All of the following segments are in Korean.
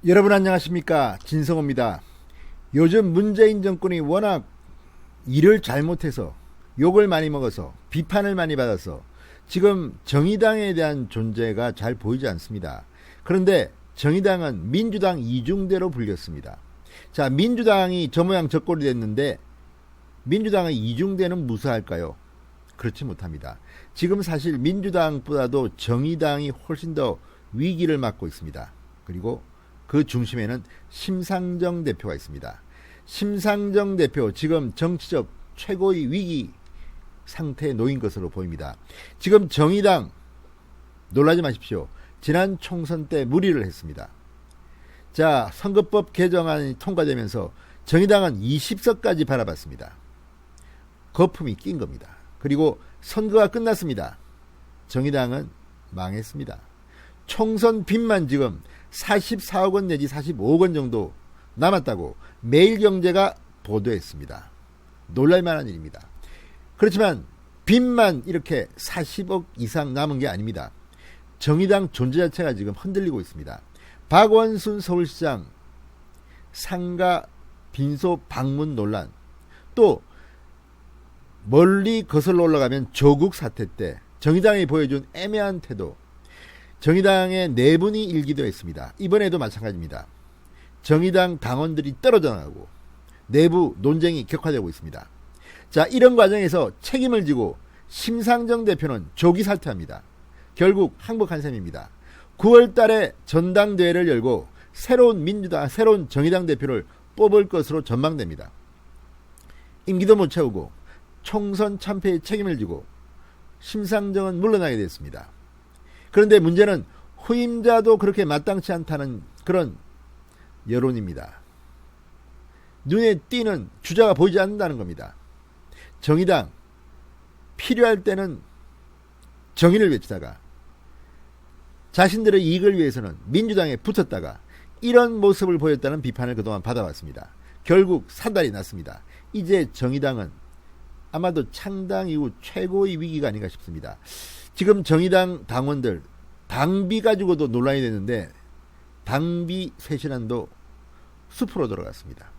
여러분 안녕하십니까, 진성호입니다. 요즘 문재인 정권이 워낙 일을 잘못해서 욕을 많이 먹어서 비판을 많이 받아서 지금 정의당에 대한 존재가 잘 보이지 않습니다. 그런데 정의당은 민주당 이중대로 불렸습니다. 자, 민주당이 저 모양 저 꼴이 됐는데 민주당의 이중대는 무사할까요? 그렇지 못합니다. 지금 사실 민주당보다도 정의당이 훨씬 더 위기를 맞고 있습니다. 그리고 그 중심에는 심상정 대표가 있습니다. 심상정 대표 지금 정치적 최고의 위기 상태에 놓인 것으로 보입니다. 지금 정의당 놀라지 마십시오. 지난 총선 때 무리를 했습니다. 자, 선거법 개정안이 통과되면서 정의당은 20석까지 바라봤습니다. 거품이 낀 겁니다. 그리고 선거가 끝났습니다. 정의당은 망했습니다. 총선 빚만 지금 44억 원 내지 45억 원 정도 남았다고 매일경제가 보도했습니다. 놀랄만한 일입니다. 그렇지만 빚만 이렇게 40억 이상 남은 게 아닙니다. 정의당 존재 자체가 지금 흔들리고 있습니다. 박원순 서울시장 상가 빈소 방문 논란, 또 멀리 거슬러 올라가면 조국 사태 때 정의당이 보여준 애매한 태도, 정의당의 내분이 일기도 했습니다. 이번에도 마찬가지입니다. 정의당 당원들이 떨어져 나가고 내부 논쟁이 격화되고 있습니다. 자, 이런 과정에서 책임을 지고 심상정 대표는 조기 사퇴합니다. 결국 항복한 셈입니다. 9월 달에 전당대회를 열고 새로운 정의당 대표를 뽑을 것으로 전망됩니다. 임기도 못 채우고 총선 참패의 책임을 지고 심상정은 물러나게 됐습니다. 그런데 문제는 후임자도 그렇게 마땅치 않다는 그런 여론입니다. 눈에 띄는 주자가 보이지 않는다는 겁니다. 정의당 필요할 때는 정의를 외치다가 자신들의 이익을 위해서는 민주당에 붙었다가 이런 모습을 보였다는 비판을 그동안 받아왔습니다. 결국 산달이 났습니다. 이제 정의당은 아마도 창당 이후 최고의 위기가 아닌가 싶습니다. 지금 정의당 당원들 당비 가지고도 논란이 됐는데 당비 쇄신안도 숲으로 들어갔습니다.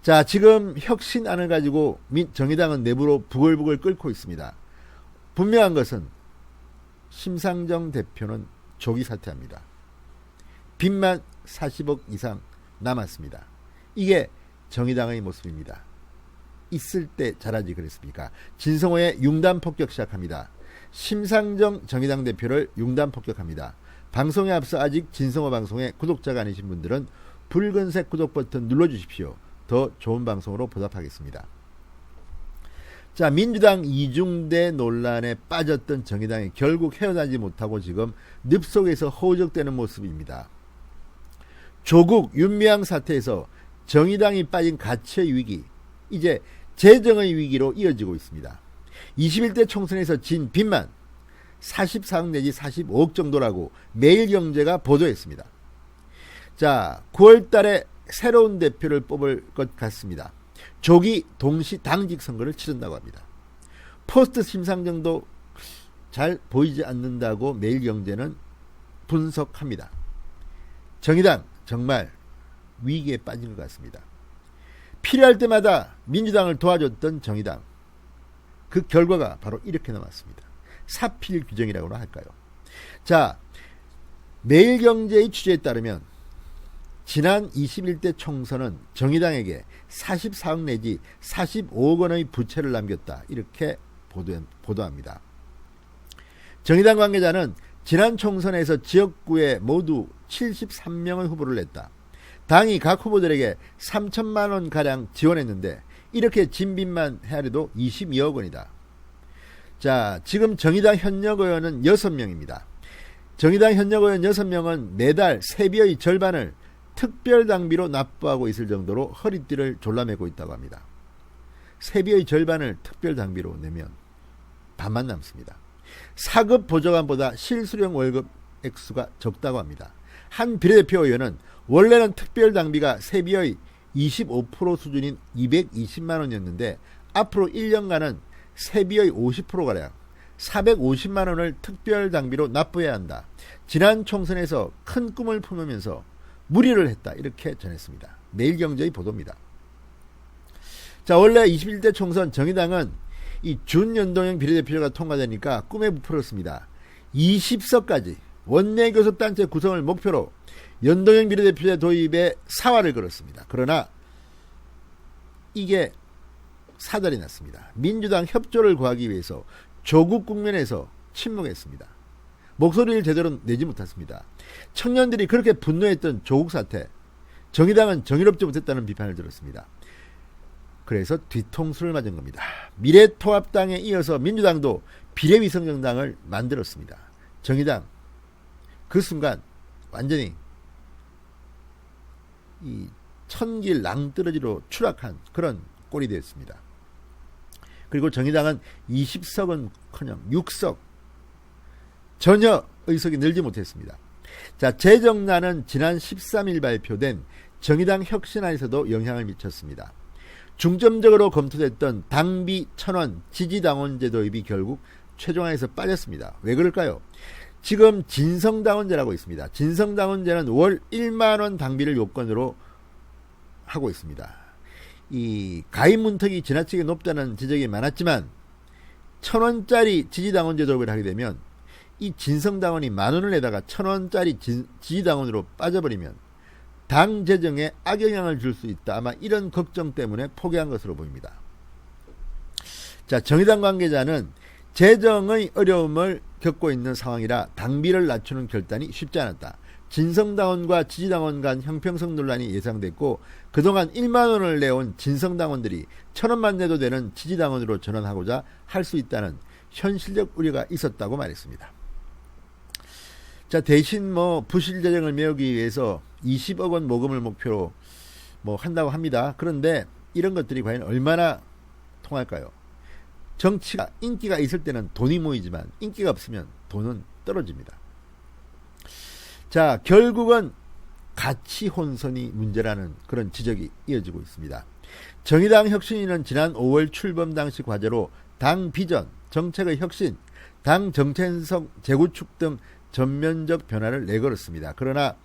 자, 지금 혁신안을 가지고 정의당은 내부로 부글부글 끓고 있습니다. 분명한 것은 심상정 대표는 조기 사퇴합니다. 빚만 40억 이상 남았습니다. 이게 정의당의 모습입니다. 있을 때 잘하지 그랬습니까? 진성호의 융단 폭격 시작합니다. 심상정 정의당 대표를 융단 폭격합니다. 방송에 앞서 아직 진성호 방송의 구독자가 아니신 분들은 붉은색 구독 버튼 눌러주십시오. 더 좋은 방송으로 보답하겠습니다. 자, 민주당 이중대 논란에 빠졌던 정의당이 결국 헤어나지 못하고 지금 늪속에서 허우적대는 모습입니다. 조국 윤미향 사태에서 정의당이 빠진 가치의 위기, 이제 재정의 위기로 이어지고 있습니다. 21대 총선에서 진 빚만 44억 내지 45억 정도라고 매일경제가 보도했습니다. 자, 9월 달에 새로운 대표를 뽑을 것 같습니다. 조기 동시 당직 선거를 치른다고 합니다. 포스트 심상정도 잘 보이지 않는다고 매일경제는 분석합니다. 정의당 정말 위기에 빠진 것 같습니다. 필요할 때마다 민주당을 도와줬던 정의당, 그 결과가 바로 이렇게 나왔습니다. 사필 규정이라고나 할까요? 자, 매일경제의 취재에 따르면 지난 21대 총선은 정의당에게 44억 내지 45억 원의 부채를 남겼다, 이렇게 보도합니다. 정의당 관계자는 지난 총선에서 지역구에 모두 73명의 후보를 냈다. 당이 각 후보들에게 3천만 원 가량 지원했는데 이렇게 진빚만 헤아려도 22억 원이다. 자, 지금 정의당 현역 의원은 6명입니다. 정의당 현역 의원 6명은 매달 세비의 절반을 특별당비로 납부하고 있을 정도로 허리띠를 졸라매고 있다고 합니다. 세비의 절반을 특별당비로 내면 반만 남습니다. 사급 보조관보다 실수령 월급 액수가 적다고 합니다. 한 비례대표 의원은 원래는 특별당비가 세비의 25% 수준인 220만 원이었는데 앞으로 1년간은 세비의 50%가량 450만 원을 특별당비로 납부해야 한다. 지난 총선에서 큰 꿈을 품으면서 무리를 했다. 이렇게 전했습니다. 매일경제의 보도입니다. 자, 원래 21대 총선 정의당은 이 준연동형 비례대표제가 통과되니까 꿈에 부풀었습니다. 20석까지 원내교섭단체 구성을 목표로 연동형 비례대표제 도입에 사활을 걸었습니다. 그러나 이게 사달이 났습니다. 민주당 협조를 구하기 위해서 조국 국면에서 침묵했습니다. 목소리를 제대로 내지 못했습니다. 청년들이 그렇게 분노했던 조국 사태, 정의당은 정의롭지 못했다는 비판을 들었습니다. 그래서 뒤통수를 맞은 겁니다. 미래통합당에 이어서 민주당도 비례위성정당을 만들었습니다. 정의당 그 순간 완전히 이 천길 낭떠러지로 추락한 그런 꼴이 되었습니다. 그리고 정의당은 20석은커녕 6석 전혀 의석이 늘지 못했습니다. 자, 재정난은 지난 13일 발표된 정의당 혁신안에서도 영향을 미쳤습니다. 중점적으로 검토됐던 당비 1,000원 지지당원제 도입이 결국 최종안에서 빠졌습니다. 왜 그럴까요? 지금 진성당원제라고 있습니다. 진성당원제는 월 1만원 당비를 요건으로 하고 있습니다. 이 가입 문턱이 지나치게 높다는 지적이 많았지만 1,000원짜리 지지당원제 도입을 하게 되면 이 진성당원이 10,000원을 내다가 1,000원짜리 지지당원으로 빠져버리면 당 재정에 악영향을 줄 수 있다. 아마 이런 걱정 때문에 포기한 것으로 보입니다. 자, 정의당 관계자는 재정의 어려움을 겪고 있는 상황이라 당비를 낮추는 결단이 쉽지 않았다. 진성당원과 지지당원 간 형평성 논란이 예상됐고 그동안 1만원을 내온 진성당원들이 1,000원만 내도 되는 지지당원으로 전환하고자 할 수 있다는 현실적 우려가 있었다고 말했습니다. 자, 대신 부실 재정을 메우기 위해서 20억 원 모금을 목표로 한다고 합니다. 그런데 이런 것들이 과연 얼마나 통할까요? 정치가 인기가 있을 때는 돈이 모이지만 인기가 없으면 돈은 떨어집니다. 자, 결국은 가치 혼선이 문제라는 그런 지적이 이어지고 있습니다. 정의당 혁신위는 지난 5월 출범 당시 과제로 당 비전, 정책의 혁신, 당 정체성 재구축 등 전면적 변화를 내걸었습니다. 그러나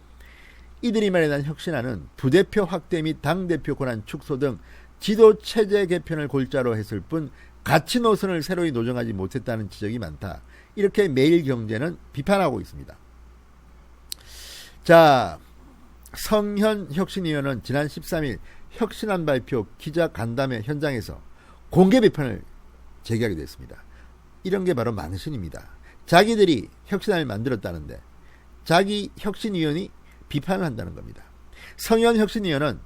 이들이 마련한 혁신안은 부대표 확대 및 당대표 권한 축소 등 지도체제 개편을 골자로 했을 뿐 가치 노선을 새로이 노정하지 못했다는 지적이 많다. 이렇게 매일경제는 비판하고 있습니다. 자, 성현 혁신위원은 지난 13일 혁신안 발표 기자 간담회 현장에서 공개 비판을 제기하게 됐습니다. 이런 게 바로 망신입니다. 자기들이 혁신안을 만들었다는데 자기 혁신위원이 비판을 한다는 겁니다. 성현 혁신위원은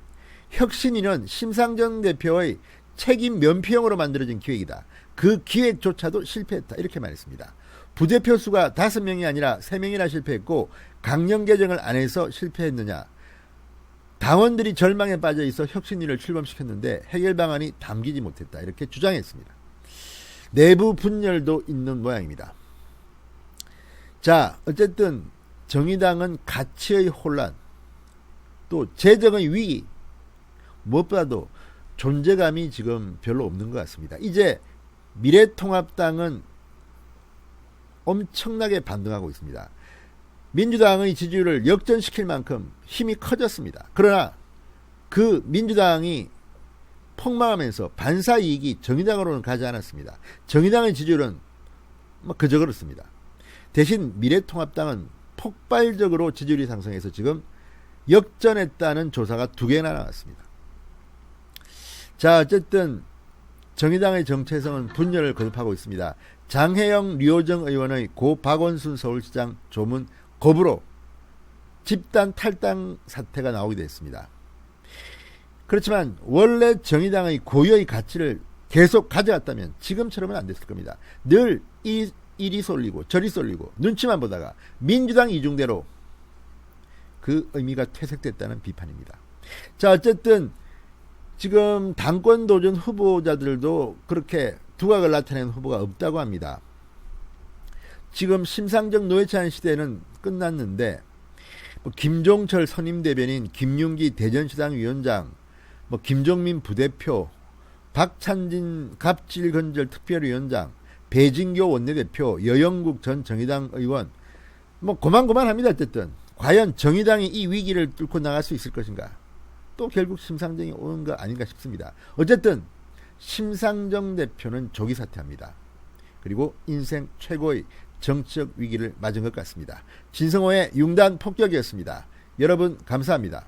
혁신위는 심상정 대표의 책임 면피형으로 만들어진 기획이다. 그 기획조차도 실패했다. 이렇게 말했습니다. 부대표 수가 5명이 아니라 3명이나 실패했고 강령 개정을 안 해서 실패했느냐. 당원들이 절망에 빠져 있어 혁신위를 출범시켰는데 해결 방안이 담기지 못했다. 이렇게 주장했습니다. 내부 분열도 있는 모양입니다. 자, 어쨌든 정의당은 가치의 혼란, 또 재정의 위기, 무엇보다도 존재감이 지금 별로 없는 것 같습니다. 이제 미래통합당은 엄청나게 반등하고 있습니다. 민주당의 지지율을 역전시킬 만큼 힘이 커졌습니다. 그러나 그 민주당이 폭망하면서 반사이익이 정의당으로는 가지 않았습니다. 정의당의 지지율은 그저 그렇습니다. 대신 미래통합당은 폭발적으로 지지율이 상승해서 지금 역전했다는 조사가 2개나 나왔습니다. 자, 어쨌든 정의당의 정체성은 분열을 거듭하고 있습니다. 장혜영, 류호정 의원의 고 박원순 서울시장 조문 거부로 집단 탈당 사태가 나오게 됐습니다. 그렇지만 원래 정의당의 고유의 가치를 계속 가져갔다면 지금처럼은 안 됐을 겁니다. 늘 이리 쏠리고 저리 쏠리고 눈치만 보다가 민주당 이중대로 그 의미가 퇴색됐다는 비판입니다. 자, 어쨌든 지금 당권 도전 후보자들도 그렇게 두각을 나타내는 후보가 없다고 합니다. 지금 심상정 노회찬 시대는 끝났는데 김종철 선임대변인, 김윤기 대전시당 위원장, 김종민 부대표, 박찬진 갑질건절 특별위원장, 배진교 원내대표, 여영국 전 정의당 의원, 고만고만합니다. 어쨌든 과연 정의당이 이 위기를 뚫고 나갈 수 있을 것인가? 또 결국 심상정이 오는 거 아닌가 싶습니다. 어쨌든 심상정 대표는 조기 사퇴합니다. 그리고 인생 최고의 정치적 위기를 맞은 것 같습니다. 진성호의 융단 폭격이었습니다. 여러분 감사합니다.